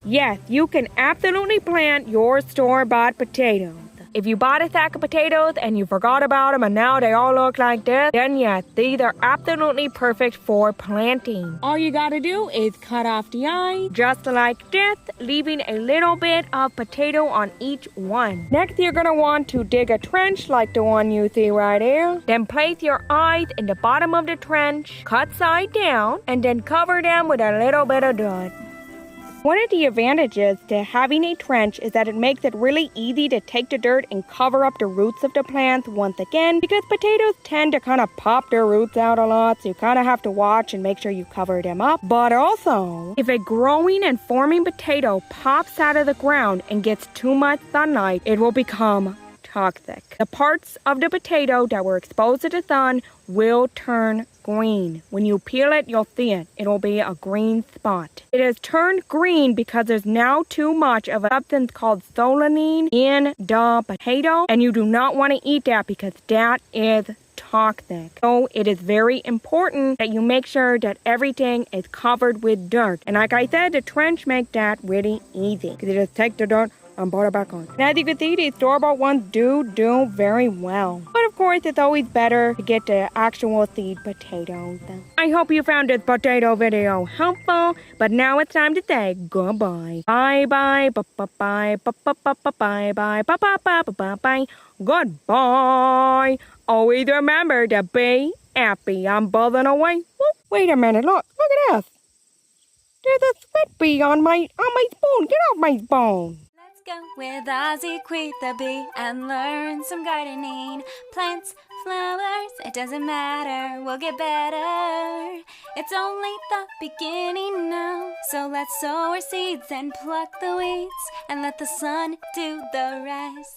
Yes, you can absolutely plant your store-bought potatoes. If you bought a sack of potatoes and you forgot about them and now they all look like this, then yes, these are absolutely perfect for planting. All you gotta do is cut off the eye, just like this, leaving a little bit of potato on each one. Next, you're gonna want to dig a trench like the one you see right here. Then place your eyes in the bottom of the trench, cut side down, and then cover them with a little bit of dirt. One of the advantages to having a trench is that it makes it really easy to take the dirt and cover up the roots of the plants once again, because potatoes tend to kind of pop their roots out a lot, so you kind of have to watch and make sure you cover them up. But also, if a growing and forming potato pops out of the ground and gets too much sunlight, it will become toxic. The parts of the potato that were exposed to the sun will turn green. When you peel it, you'll see it. It'll be a green spot. It has turned green because there's now too much of a substance called solanine in the potato, and you do not want to eat that because that is toxic. So it is very important that you make sure that everything is covered with dirt. And like I said, the trench makes that really easy because you just take the dirt and put it back on. And as you can see, these store-bought ones do very well. But of course, it's always better to get the actual seed potatoes. I hope you found this potato video helpful, but now it's time to say goodbye. Bye-bye, bye-bye, bye-bye, bye-bye, bye-bye, bye-bye, goodbye. Always remember to be happy. I'm buzzing away. Wait a minute, look at this. There's a sweat bee on my spoon. Get off my spoon. Let's go with Ozzie Kwee the Bee and learn some gardening. Plants, flowers, it doesn't matter, we'll get better. It's only the beginning now, so let's sow our seeds and pluck the weeds and let the sun do the rest.